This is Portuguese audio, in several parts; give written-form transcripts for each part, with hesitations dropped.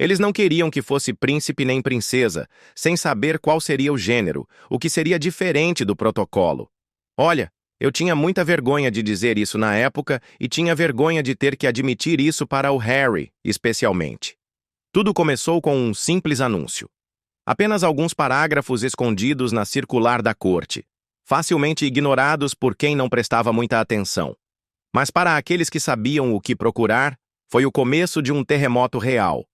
Eles não queriam que fosse príncipe nem princesa, sem saber qual seria o gênero, o que seria diferente do protocolo. Olha, eu tinha muita vergonha de dizer isso na época e tinha vergonha de ter que admitir isso para o Harry, especialmente. Tudo começou com um simples anúncio. Apenas alguns parágrafos escondidos na circular da corte, facilmente ignorados por quem não prestava muita atenção. Mas para aqueles que sabiam o que procurar, foi o começo de um terremoto real.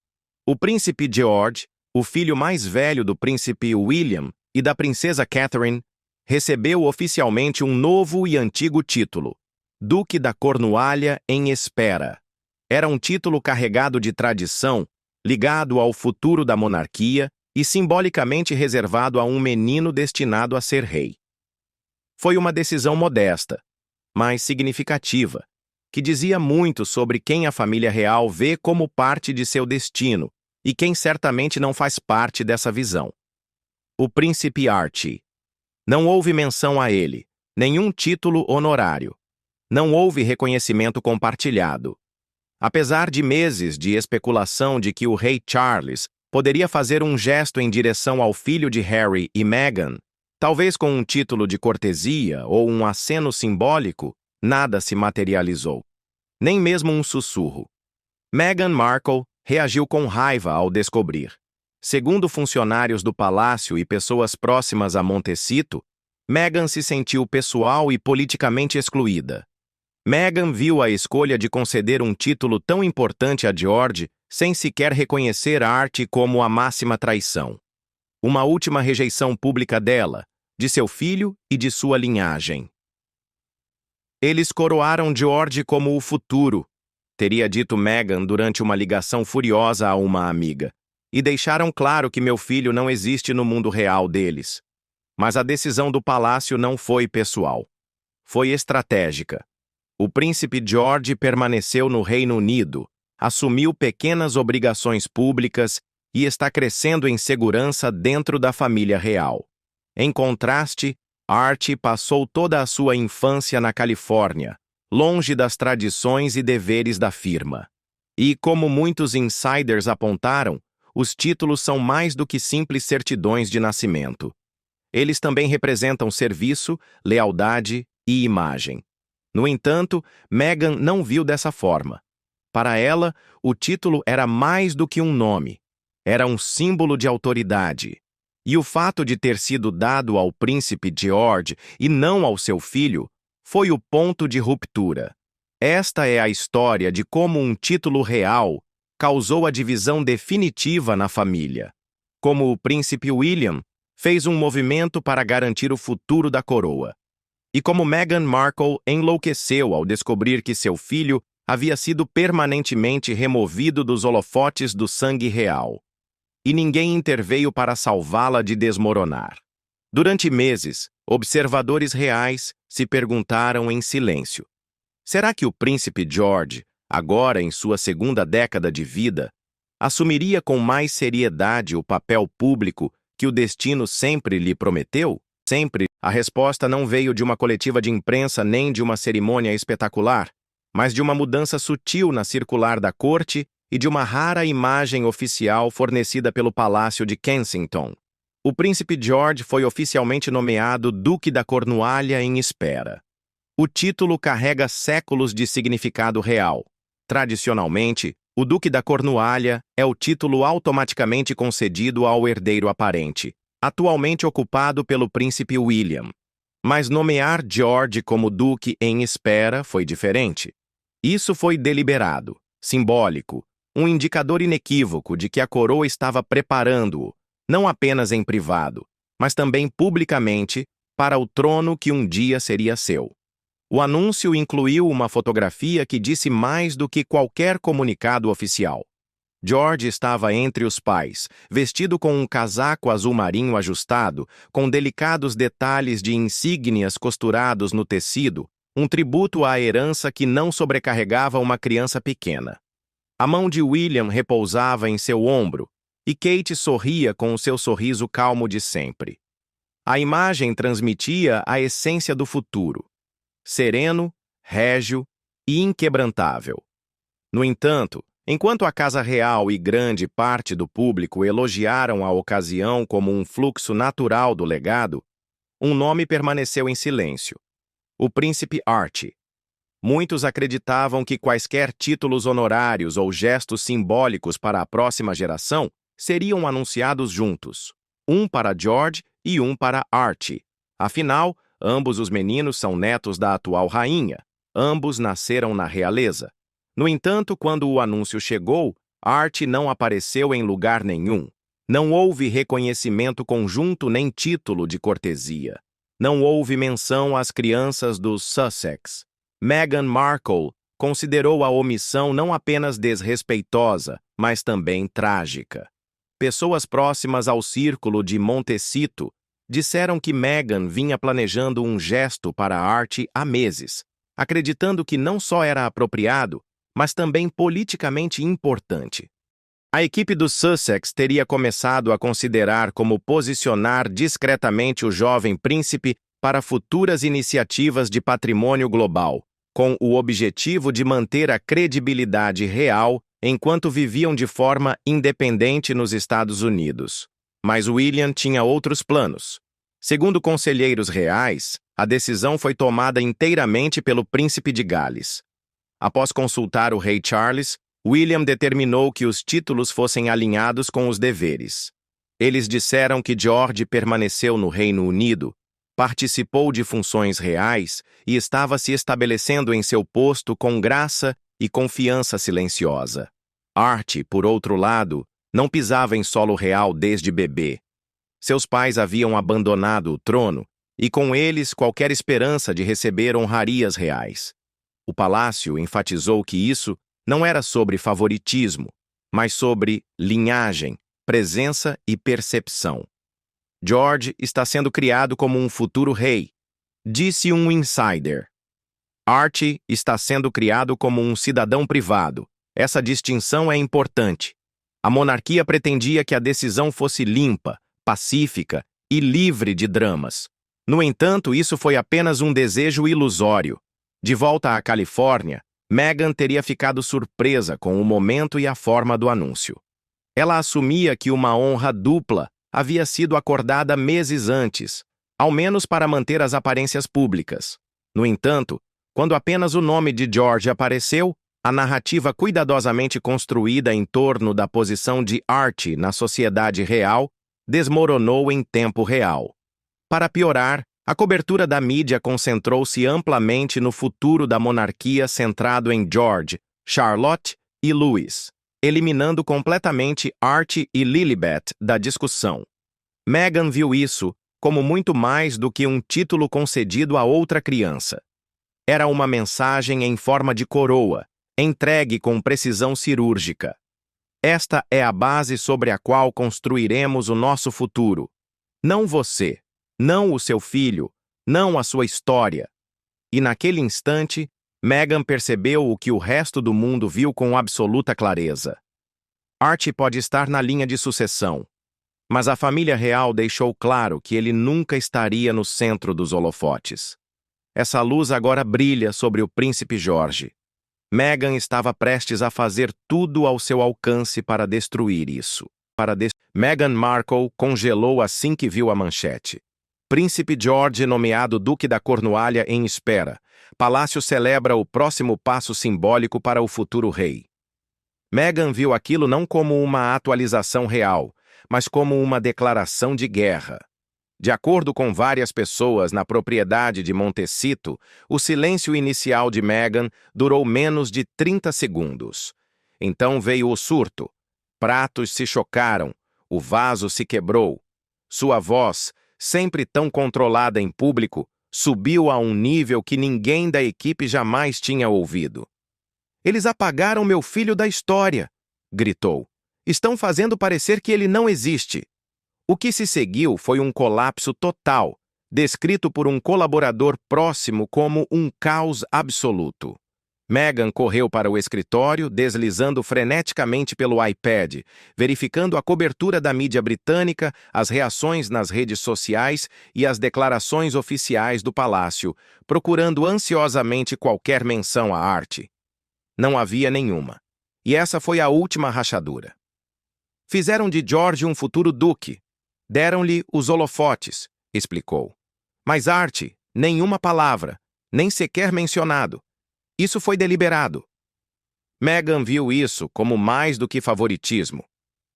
O príncipe George, o filho mais velho do príncipe William e da princesa Catherine, recebeu oficialmente um novo e antigo título, Duque da Cornualha em Espera. Era um título carregado de tradição, ligado ao futuro da monarquia e simbolicamente reservado a um menino destinado a ser rei. Foi uma decisão modesta, mas significativa, que dizia muito sobre quem a família real vê como parte de seu destino e quem certamente não faz parte dessa visão. O príncipe Archie. Não houve menção a ele, nenhum título honorário. Não houve reconhecimento compartilhado. Apesar de meses de especulação de que o rei Charles poderia fazer um gesto em direção ao filho de Harry e Meghan, talvez com um título de cortesia ou um aceno simbólico, nada se materializou. Nem mesmo um sussurro. Meghan Markle reagiu com raiva ao descobrir. Segundo funcionários do palácio e pessoas próximas a Montecito, Meghan se sentiu pessoal e politicamente excluída. Meghan viu a escolha de conceder um título tão importante a George sem sequer reconhecer Archie como a máxima traição. Uma última rejeição pública dela, de seu filho e de sua linhagem. Eles coroaram George como o futuro, teria dito Meghan durante uma ligação furiosa a uma amiga, e deixaram claro que meu filho não existe no mundo real deles. Mas a decisão do palácio não foi pessoal. Foi estratégica. O príncipe George permaneceu no Reino Unido, assumiu pequenas obrigações públicas e está crescendo em segurança dentro da família real. Em contraste, Archie passou toda a sua infância na Califórnia, longe das tradições e deveres da firma. E, como muitos insiders apontaram, os títulos são mais do que simples certidões de nascimento. Eles também representam serviço, lealdade e imagem. No entanto, Meghan não viu dessa forma. Para ela, o título era mais do que um nome. Era um símbolo de autoridade. E o fato de ter sido dado ao príncipe George e não ao seu filho foi o ponto de ruptura. Esta é a história de como um título real causou a divisão definitiva na família. Como o príncipe William fez um movimento para garantir o futuro da coroa. E como Meghan Markle enlouqueceu ao descobrir que seu filho havia sido permanentemente removido dos holofotes do sangue real. E ninguém interveio para salvá-la de desmoronar. Durante meses, observadores reais se perguntaram em silêncio: será que o príncipe George, agora em sua segunda década de vida, assumiria com mais seriedade o papel público que o destino sempre lhe prometeu? Sempre, a resposta não veio de uma coletiva de imprensa nem de uma cerimônia espetacular, mas de uma mudança sutil na circular da corte e de uma rara imagem oficial fornecida pelo Palácio de Kensington. O príncipe George foi oficialmente nomeado Duque da Cornualha em Espera. O título carrega séculos de significado real. Tradicionalmente, o Duque da Cornualha é o título automaticamente concedido ao herdeiro aparente, atualmente ocupado pelo príncipe William. Mas nomear George como Duque em Espera foi diferente. Isso foi deliberado, simbólico, um indicador inequívoco de que a coroa estava preparando-o, não apenas em privado, mas também publicamente, para o trono que um dia seria seu. O anúncio incluiu uma fotografia que disse mais do que qualquer comunicado oficial. George estava entre os pais, vestido com um casaco azul marinho ajustado, com delicados detalhes de insígnias costurados no tecido, um tributo à herança que não sobrecarregava uma criança pequena. A mão de William repousava em seu ombro, e Kate sorria com o seu sorriso calmo de sempre. A imagem transmitia a essência do futuro, sereno, régio e inquebrantável. No entanto, Enquanto a Casa Real e grande parte do público elogiaram a ocasião como um fluxo natural do legado, um nome permaneceu em silêncio: o príncipe Archie. Muitos acreditavam que quaisquer títulos honorários ou gestos simbólicos para a próxima geração seriam anunciados juntos, um para George e um para Archie. Afinal, ambos os meninos são netos da atual rainha, ambos nasceram na realeza. No entanto, quando o anúncio chegou, Archie não apareceu em lugar nenhum. Não houve reconhecimento conjunto nem título de cortesia. Não houve menção às crianças dos Sussex. Meghan Markle considerou a omissão não apenas desrespeitosa, mas também trágica. Pessoas próximas ao círculo de Montecito disseram que Meghan vinha planejando um gesto para Archie há meses, acreditando que não só era apropriado, mas também politicamente importante. A equipe dos Sussex teria começado a considerar como posicionar discretamente o jovem príncipe para futuras iniciativas de patrimônio global, com o objetivo de manter a credibilidade real enquanto viviam de forma independente nos Estados Unidos. Mas William tinha outros planos. Segundo conselheiros reais, a decisão foi tomada inteiramente pelo príncipe de Gales. Após consultar o rei Charles, William determinou que os títulos fossem alinhados com os deveres. Eles disseram que George permaneceu no Reino Unido, participou de funções reais e estava se estabelecendo em seu posto com graça e confiança silenciosa. Archie, por outro lado, não pisava em solo real desde bebê. Seus pais haviam abandonado o trono e com eles qualquer esperança de receber honrarias reais. O palácio enfatizou que isso não era sobre favoritismo, mas sobre linhagem, presença e percepção. George está sendo criado como um futuro rei, disse um insider. Archie está sendo criado como um cidadão privado. Essa distinção é importante. A monarquia pretendia que a decisão fosse limpa, pacífica e livre de dramas. No entanto, isso foi apenas um desejo ilusório. De volta à Califórnia, Meghan teria ficado surpresa com o momento e a forma do anúncio. Ela assumia que uma honra dupla havia sido acordada meses antes, ao menos para manter as aparências públicas. No entanto, quando apenas o nome de George apareceu, a narrativa cuidadosamente construída em torno da posição de Archie na sociedade real desmoronou em tempo real. Para piorar, a cobertura da mídia concentrou-se amplamente no futuro da monarquia centrado em George, Charlotte e Louis, eliminando completamente Archie e Lilibet da discussão. Meghan viu isso como muito mais do que um título concedido a outra criança. Era uma mensagem em forma de coroa, entregue com precisão cirúrgica. Esta é a base sobre a qual construiremos o nosso futuro. Não você, não o seu filho, não a sua história. E naquele instante, Meghan percebeu o que o resto do mundo viu com absoluta clareza. Archie pode estar na linha de sucessão, mas a família real deixou claro que ele nunca estaria no centro dos holofotes. Essa luz agora brilha sobre o príncipe George. Meghan estava prestes a fazer tudo ao seu alcance para destruir isso. Meghan Markle congelou assim que viu a manchete. Príncipe George nomeado Duque da Cornualha em espera. Palácio celebra o próximo passo simbólico para o futuro rei. Meghan viu aquilo não como uma atualização real, mas como uma declaração de guerra. De acordo com várias pessoas na propriedade de Montecito, o silêncio inicial de Meghan durou menos de 30 segundos. Então veio o surto. Pratos se chocaram, o vaso se quebrou. Sua voz, sempre tão controlada em público, subiu a um nível que ninguém da equipe jamais tinha ouvido. "Eles apagaram meu filho da história", gritou. "Estão fazendo parecer que ele não existe." O que se seguiu foi um colapso total, descrito por um colaborador próximo como um caos absoluto. Meghan correu para o escritório, deslizando freneticamente pelo iPad, verificando a cobertura da mídia britânica, as reações nas redes sociais e as declarações oficiais do palácio, procurando ansiosamente qualquer menção à arte. Não havia nenhuma. E essa foi a última rachadura. Fizeram de George um futuro duque. Deram-lhe os holofotes, explicou. Mas Archie, nenhuma palavra, nem sequer mencionado. Isso foi deliberado. Meghan viu isso como mais do que favoritismo.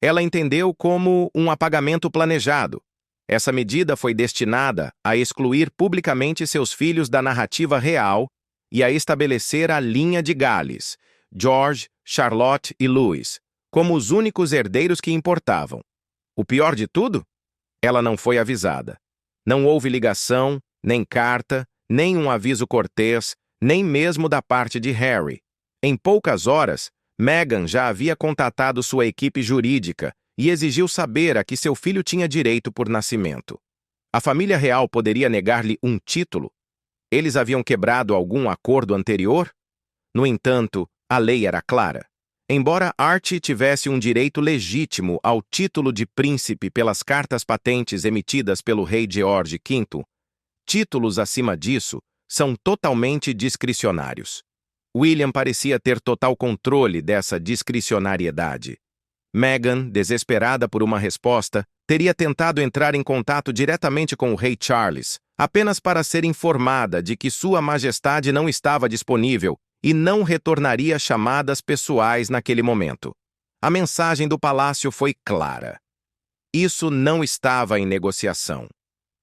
Ela entendeu como um apagamento planejado. Essa medida foi destinada a excluir publicamente seus filhos da narrativa real e a estabelecer a linha de Gales, George, Charlotte e Louis, como os únicos herdeiros que importavam. O pior de tudo? Ela não foi avisada. Não houve ligação, nem carta, nem um aviso cortês, nem mesmo da parte de Harry. Em poucas horas, Meghan já havia contatado sua equipe jurídica e exigiu saber a que seu filho tinha direito por nascimento. A família real poderia negar-lhe um título? Eles haviam quebrado algum acordo anterior? No entanto, a lei era clara. Embora Archie tivesse um direito legítimo ao título de príncipe pelas cartas patentes emitidas pelo rei George V, títulos acima disso são totalmente discricionários. William parecia ter total controle dessa discricionariedade. Meghan, desesperada por uma resposta, teria tentado entrar em contato diretamente com o rei Charles, apenas para ser informada de que Sua Majestade não estava disponível e não retornaria chamadas pessoais naquele momento. A mensagem do palácio foi clara. Isso não estava em negociação.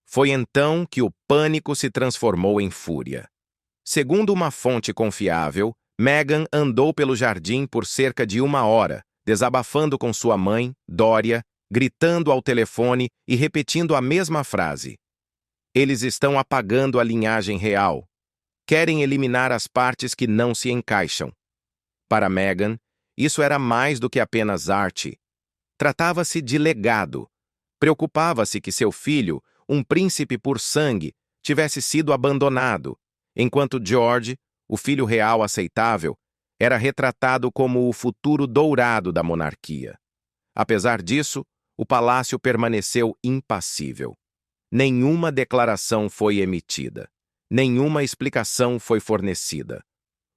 Foi então que o pânico se transformou em fúria. Segundo uma fonte confiável, Meghan andou pelo jardim por cerca de 1 hora, desabafando com sua mãe, Doria, gritando ao telefone e repetindo a mesma frase. Eles estão apagando a linhagem real. Querem eliminar as partes que não se encaixam. Para Meghan, isso era mais do que apenas Archie. Tratava-se de legado. Preocupava-se que seu filho, um príncipe por sangue, tivesse sido abandonado, enquanto George, o filho real aceitável, era retratado como o futuro dourado da monarquia. Apesar disso, o palácio permaneceu impassível. Nenhuma declaração foi emitida. Nenhuma explicação foi fornecida.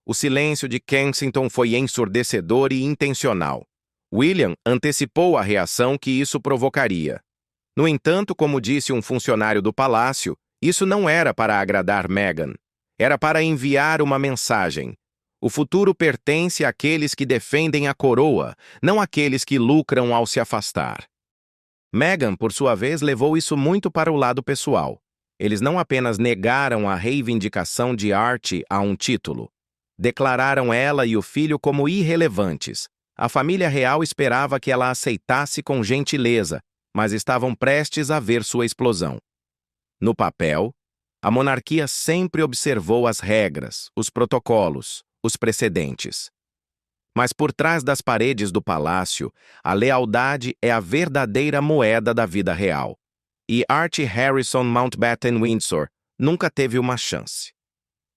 O silêncio de Kensington foi ensurdecedor e intencional. William antecipou a reação que isso provocaria. No entanto, como disse um funcionário do palácio, isso não era para agradar Meghan. Era para enviar uma mensagem. O futuro pertence àqueles que defendem a coroa, não àqueles que lucram ao se afastar. Meghan, por sua vez, levou isso muito para o lado pessoal. Eles não apenas negaram a reivindicação de Archie a um título. Declararam ela e o filho como irrelevantes. A família real esperava que ela aceitasse com gentileza, mas estavam prestes a ver sua explosão. No papel, a monarquia sempre observou as regras, os protocolos, os precedentes. Mas por trás das paredes do palácio, a lealdade é a verdadeira moeda da vida real. E Archie Harrison Mountbatten Windsor nunca teve uma chance.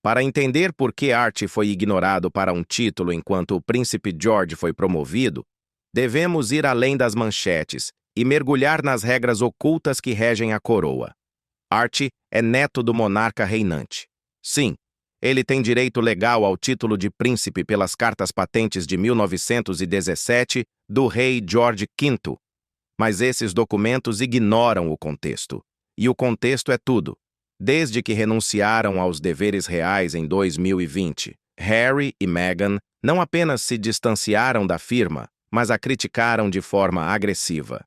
Para entender por que Archie foi ignorado para um título enquanto o príncipe George foi promovido, devemos ir além das manchetes e mergulhar nas regras ocultas que regem a coroa. Archie é neto do monarca reinante. Sim, ele tem direito legal ao título de príncipe pelas cartas patentes de 1917 do rei George V. Mas esses documentos ignoram o contexto. E o contexto é tudo. Desde que renunciaram aos deveres reais em 2020, Harry e Meghan não apenas se distanciaram da firma, mas a criticaram de forma agressiva.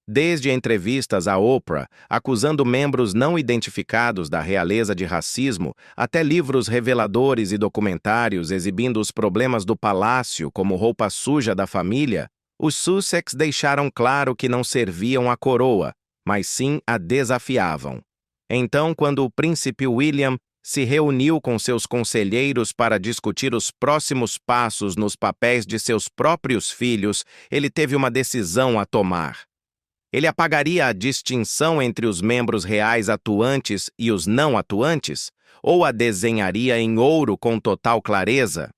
Desde entrevistas à Oprah, acusando membros não identificados da realeza de racismo, até livros reveladores e documentários exibindo os problemas do palácio como roupa suja da família, os Sussex deixaram claro que não serviam à coroa, mas sim a desafiavam. Então, quando o príncipe William se reuniu com seus conselheiros para discutir os próximos passos nos papéis de seus próprios filhos, ele teve uma decisão a tomar. Ele apagaria a distinção entre os membros reais atuantes e os não atuantes, ou a desenharia em ouro com total clareza?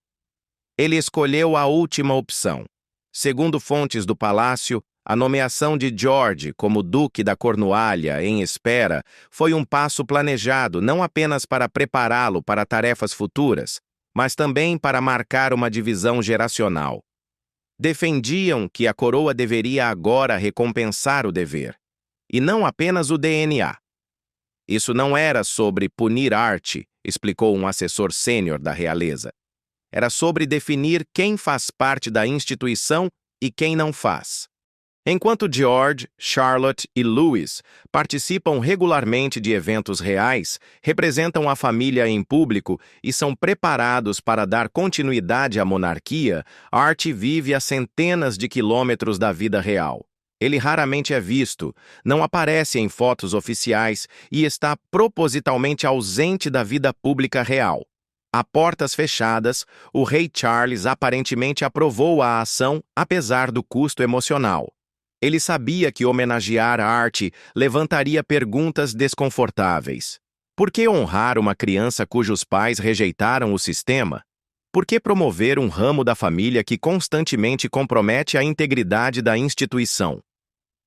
Ele escolheu a última opção. Segundo fontes do palácio, a nomeação de George como Duque da Cornualha em espera foi um passo planejado não apenas para prepará-lo para tarefas futuras, mas também para marcar uma divisão geracional. Defendiam que a coroa deveria agora recompensar o dever, e não apenas o DNA. Isso não era sobre punir Archie, explicou um assessor sênior da realeza. Era sobre definir quem faz parte da instituição e quem não faz. Enquanto George, Charlotte e Louis participam regularmente de eventos reais, representam a família em público e são preparados para dar continuidade à monarquia, Archie vive a centenas de quilômetros da vida real. Ele raramente é visto, não aparece em fotos oficiais e está propositalmente ausente da vida pública real. A portas fechadas, o rei Charles aparentemente aprovou a ação apesar do custo emocional. Ele sabia que homenagear Archie levantaria perguntas desconfortáveis. Por que honrar uma criança cujos pais rejeitaram o sistema? Por que promover um ramo da família que constantemente compromete a integridade da instituição?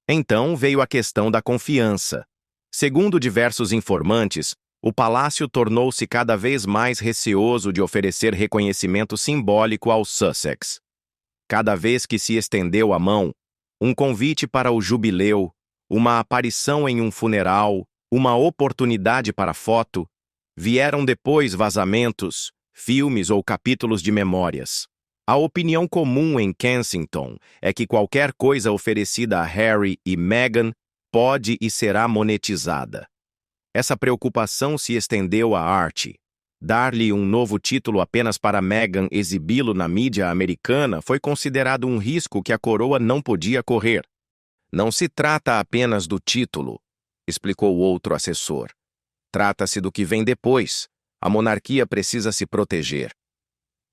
Então veio a questão da confiança. Segundo diversos informantes, o palácio tornou-se cada vez mais receoso de oferecer reconhecimento simbólico aos Sussex. Cada vez que se estendeu a mão, um convite para o jubileu, uma aparição em um funeral, uma oportunidade para foto, vieram depois vazamentos, filmes ou capítulos de memórias. A opinião comum em Kensington é que qualquer coisa oferecida a Harry e Meghan pode e será monetizada. Essa preocupação se estendeu a Archie. Dar-lhe um novo título apenas para Meghan exibi-lo na mídia americana foi considerado um risco que a coroa não podia correr. Não se trata apenas do título, explicou outro assessor. Trata-se do que vem depois. A monarquia precisa se proteger.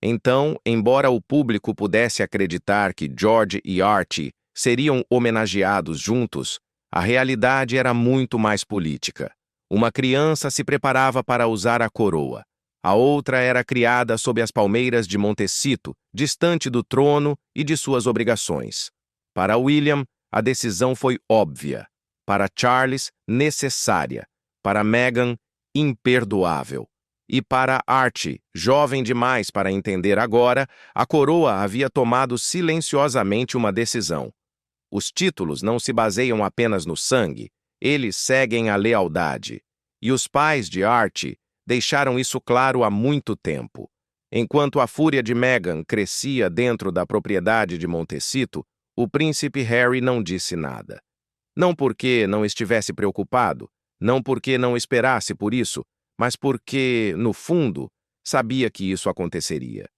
Então, embora o público pudesse acreditar que George e Archie seriam homenageados juntos, a realidade era muito mais política. Uma criança se preparava para usar a coroa. A outra era criada sob as palmeiras de Montecito, distante do trono e de suas obrigações. Para William, a decisão foi óbvia. Para Charles, necessária. Para Meghan, imperdoável. E para Archie, jovem demais para entender agora, a coroa havia tomado silenciosamente uma decisão. Os títulos não se baseiam apenas no sangue, eles seguem a lealdade. E os pais de Archie deixaram isso claro há muito tempo. Enquanto a fúria de Meghan crescia dentro da propriedade de Montecito, o príncipe Harry não disse nada. Não porque não estivesse preocupado, não porque não esperasse por isso, mas porque, no fundo, sabia que isso aconteceria.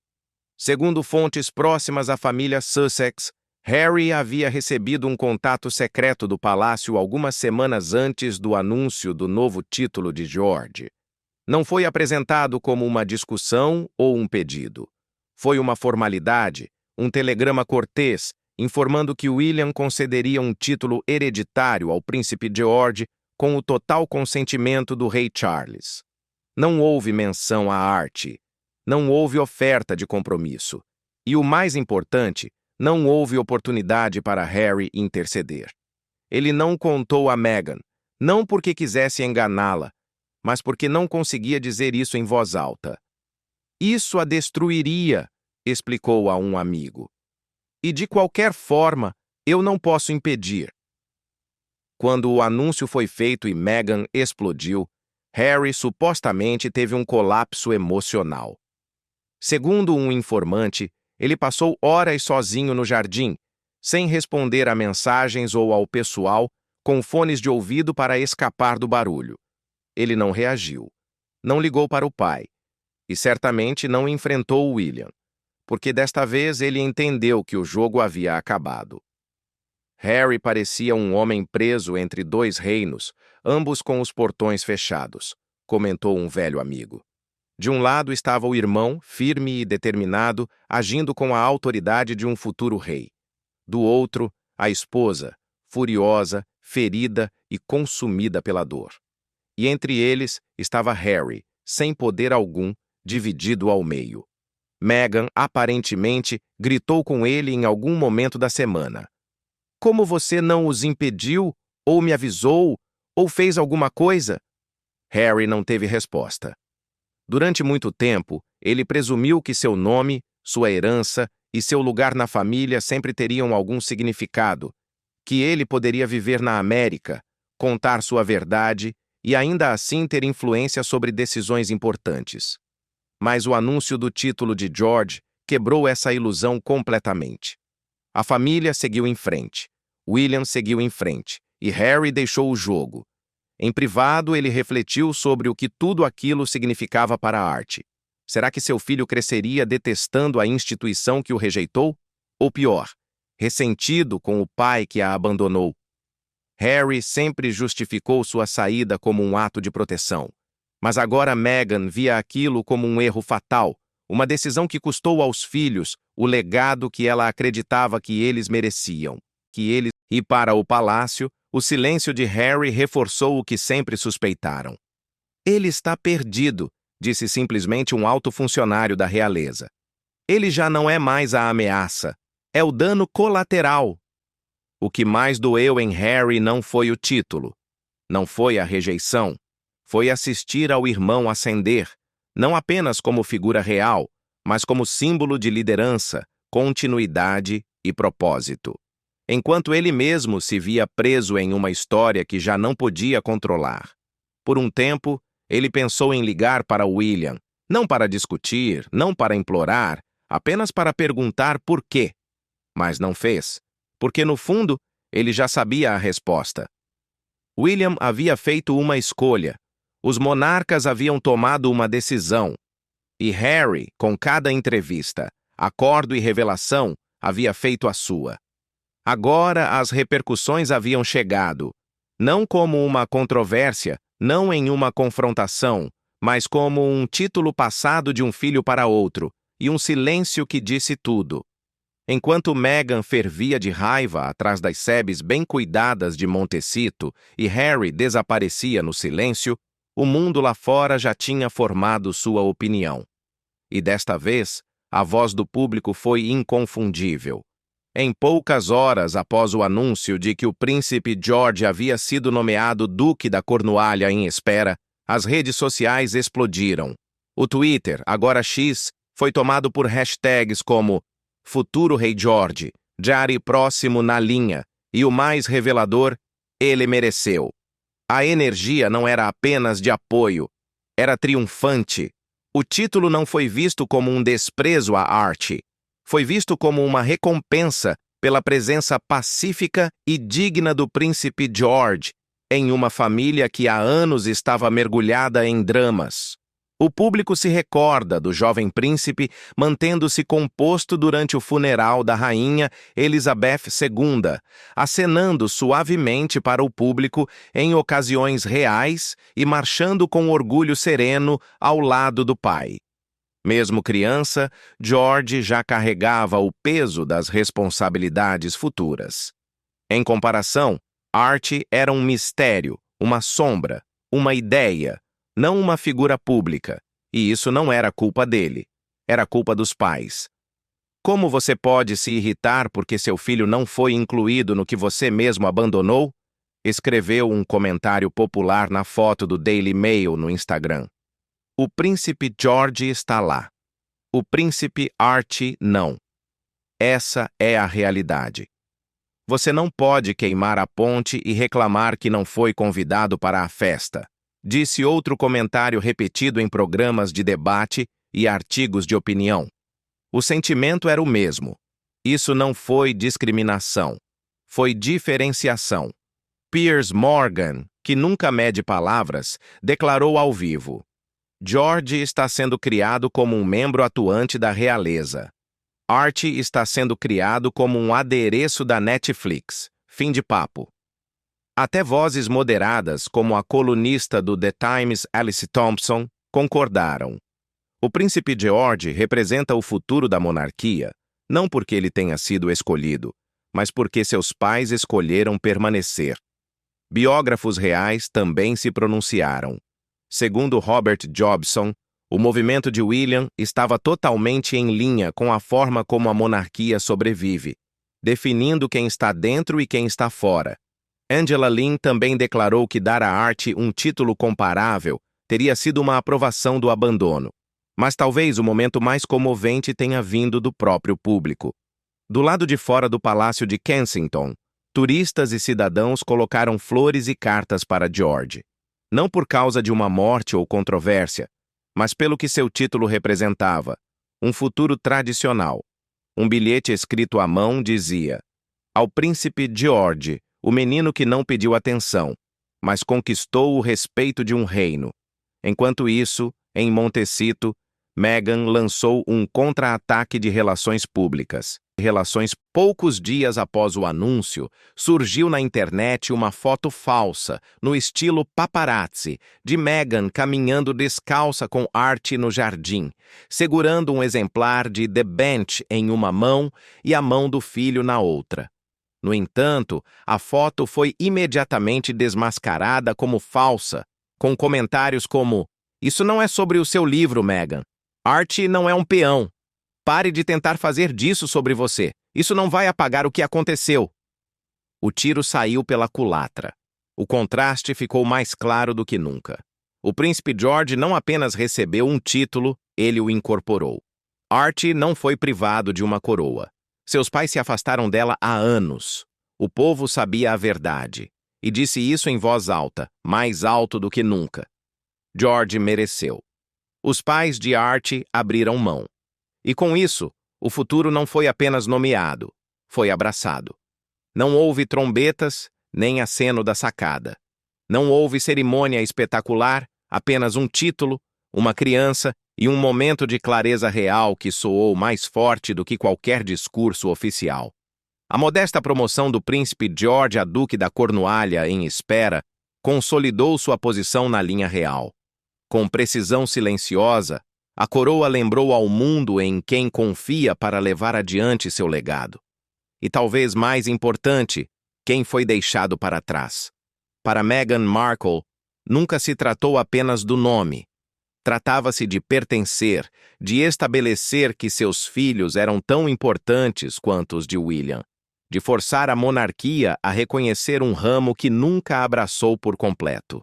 Segundo fontes próximas à família Sussex, Harry havia recebido um contato secreto do palácio algumas semanas antes do anúncio do novo título de George. Não foi apresentado como uma discussão ou um pedido. Foi uma formalidade, um telegrama cortês, informando que William concederia um título hereditário ao príncipe George com o total consentimento do rei Charles. Não houve menção a Archie. Não houve oferta de compromisso. E o mais importante, não houve oportunidade para Harry interceder. Ele não contou a Meghan, não porque quisesse enganá-la, mas porque não conseguia dizer isso em voz alta. Isso a destruiria, explicou a um amigo. E de qualquer forma, eu não posso impedir. Quando o anúncio foi feito e Meghan explodiu, Harry supostamente teve um colapso emocional. Segundo um informante, ele passou horas sozinho no jardim, sem responder a mensagens ou ao pessoal, com fones de ouvido para escapar do barulho. Ele não reagiu. Não ligou para o pai. E certamente não enfrentou William, porque desta vez ele entendeu que o jogo havia acabado. Harry parecia um homem preso entre dois reinos, ambos com os portões fechados, comentou um velho amigo. De um lado estava o irmão, firme e determinado, agindo com a autoridade de um futuro rei. Do outro, a esposa, furiosa, ferida e consumida pela dor. E entre eles estava Harry, sem poder algum, dividido ao meio. Meghan, aparentemente, gritou com ele em algum momento da semana. Como você não os impediu, ou me avisou, ou fez alguma coisa? Harry não teve resposta. Durante muito tempo, ele presumiu que seu nome, sua herança e seu lugar na família sempre teriam algum significado, que ele poderia viver na América, contar sua verdade e ainda assim ter influência sobre decisões importantes. Mas o anúncio do título de George quebrou essa ilusão completamente. A família seguiu em frente, William seguiu em frente e Harry deixou o jogo. Em privado, ele refletiu sobre o que tudo aquilo significava para Art. Será que seu filho cresceria detestando a instituição que o rejeitou? Ou pior, ressentido com o pai que a abandonou? Harry sempre justificou sua saída como um ato de proteção. Mas agora Meghan via aquilo como um erro fatal, uma decisão que custou aos filhos o legado que ela acreditava que eles mereciam. E para o palácio, o silêncio de Harry reforçou o que sempre suspeitaram. Ele está perdido, disse simplesmente um alto funcionário da realeza. Ele já não é mais a ameaça, é o dano colateral. O que mais doeu em Harry não foi o título, não foi a rejeição, foi assistir ao irmão ascender, não apenas como figura real, mas como símbolo de liderança, continuidade e propósito. Enquanto ele mesmo se via preso em uma história que já não podia controlar. Por um tempo, ele pensou em ligar para William, não para discutir, não para implorar, apenas para perguntar por quê. Mas não fez, porque no fundo, ele já sabia a resposta. William havia feito uma escolha, os monarcas haviam tomado uma decisão, e Harry, com cada entrevista, acordo e revelação, havia feito a sua. Agora as repercussões haviam chegado, não como uma controvérsia, não em uma confrontação, mas como um título passado de um filho para outro, e um silêncio que disse tudo. Enquanto Meghan fervia de raiva atrás das sebes bem cuidadas de Montecito e Harry desaparecia no silêncio, o mundo lá fora já tinha formado sua opinião. E desta vez, a voz do público foi inconfundível. Em poucas horas após o anúncio de que o príncipe George havia sido nomeado Duque da Cornualha em espera, as redes sociais explodiram. O Twitter, agora X, foi tomado por hashtags como Futuro Rei George, Jari próximo na linha, e o mais revelador, ele mereceu. A energia não era apenas de apoio, era triunfante. O título não foi visto como um desprezo a Art. Foi visto como uma recompensa pela presença pacífica e digna do príncipe George em uma família que há anos estava mergulhada em dramas. O público se recorda do jovem príncipe mantendo-se composto durante o funeral da rainha Elizabeth II, acenando suavemente para o público em ocasiões reais e marchando com orgulho sereno ao lado do pai. Mesmo criança, George já carregava o peso das responsabilidades futuras. Em comparação, Art era um mistério, uma sombra, uma ideia, não uma figura pública, e isso não era culpa dele, era culpa dos pais. Como você pode se irritar porque seu filho não foi incluído no que você mesmo abandonou? Escreveu um comentário popular na foto do Daily Mail no Instagram. O príncipe George está lá. O príncipe Art não. Essa é a realidade. Você não pode queimar a ponte e reclamar que não foi convidado para a festa, disse outro comentário repetido em programas de debate e artigos de opinião. O sentimento era o mesmo. Isso não foi discriminação. Foi diferenciação. Piers Morgan, que nunca mede palavras, declarou ao vivo: George está sendo criado como um membro atuante da realeza. Art está sendo criado como um adereço da Netflix. Fim de papo. Até vozes moderadas, como a colunista do The Times Alice Thompson, concordaram. O príncipe George representa o futuro da monarquia, não porque ele tenha sido escolhido, mas porque seus pais escolheram permanecer. Biógrafos reais também se pronunciaram. Segundo Robert Jobson, o movimento de William estava totalmente em linha com a forma como a monarquia sobrevive, definindo quem está dentro e quem está fora. Angela Lin também declarou que dar a Art um título comparável teria sido uma aprovação do abandono. Mas talvez o momento mais comovente tenha vindo do próprio público. Do lado de fora do Palácio de Kensington, turistas e cidadãos colocaram flores e cartas para George. Não por causa de uma morte ou controvérsia, mas pelo que seu título representava, um futuro tradicional. Um bilhete escrito à mão dizia: ao príncipe George, o menino que não pediu atenção, mas conquistou o respeito de um reino. Enquanto isso, em Montecito, Meghan lançou um contra-ataque de relações públicas. Poucos dias após o anúncio, surgiu na internet uma foto falsa, no estilo paparazzi, de Meghan caminhando descalça com Archie no jardim, segurando um exemplar de The Bench em uma mão e a mão do filho na outra. No entanto, a foto foi imediatamente desmascarada como falsa, com comentários como: "Isso não é sobre o seu livro, Meghan. Archie não é um peão. Pare de tentar fazer disso sobre você. Isso não vai apagar o que aconteceu." O tiro saiu pela culatra. O contraste ficou mais claro do que nunca. O príncipe George não apenas recebeu um título, ele o incorporou. Archie não foi privado de uma coroa. Seus pais se afastaram dela há anos. O povo sabia a verdade, e disse isso em voz alta, mais alto do que nunca. George mereceu. Os pais de Archie abriram mão. E com isso, o futuro não foi apenas nomeado, foi abraçado. Não houve trombetas, nem aceno da sacada. Não houve cerimônia espetacular, apenas um título, uma criança e um momento de clareza real que soou mais forte do que qualquer discurso oficial. A modesta promoção do príncipe George a duque da Cornualha em espera consolidou sua posição na linha real. Com precisão silenciosa, a coroa lembrou ao mundo em quem confia para levar adiante seu legado. E talvez mais importante, quem foi deixado para trás. Para Meghan Markle, nunca se tratou apenas do nome. Tratava-se de pertencer, de estabelecer que seus filhos eram tão importantes quanto os de William, de forçar a monarquia a reconhecer um ramo que nunca abraçou por completo.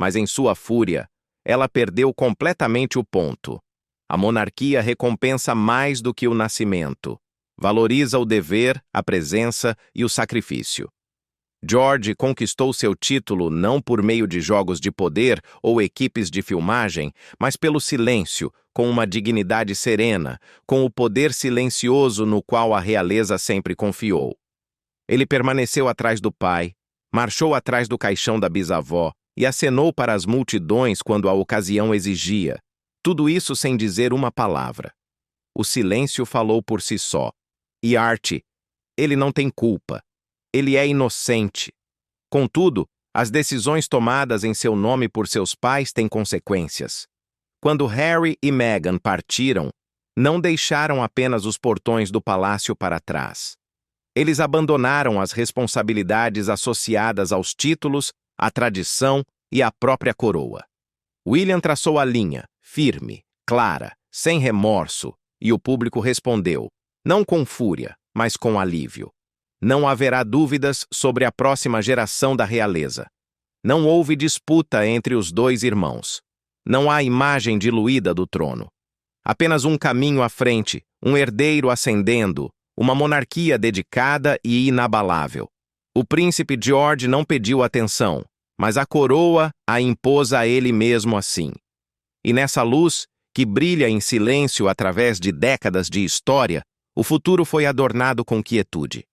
Mas em sua fúria, ela perdeu completamente o ponto. A monarquia recompensa mais do que o nascimento. Valoriza o dever, a presença e o sacrifício. George conquistou seu título não por meio de jogos de poder ou equipes de filmagem, mas pelo silêncio, com uma dignidade serena, com o poder silencioso no qual a realeza sempre confiou. Ele permaneceu atrás do pai, marchou atrás do caixão da bisavó e acenou para as multidões quando a ocasião exigia. Tudo isso sem dizer uma palavra. O silêncio falou por si só. E Archie, ele não tem culpa. Ele é inocente. Contudo, as decisões tomadas em seu nome por seus pais têm consequências. Quando Harry e Meghan partiram, não deixaram apenas os portões do palácio para trás. Eles abandonaram as responsabilidades associadas aos títulos, à tradição e à própria coroa. William traçou a linha, firme, clara, sem remorso, e o público respondeu, não com fúria, mas com alívio. Não haverá dúvidas sobre a próxima geração da realeza. Não houve disputa entre os dois irmãos. Não há imagem diluída do trono. Apenas um caminho à frente, um herdeiro ascendendo, uma monarquia dedicada e inabalável. O príncipe George não pediu atenção, mas a coroa a impôs a ele mesmo assim. E nessa luz, que brilha em silêncio através de décadas de história, o futuro foi adornado com quietude.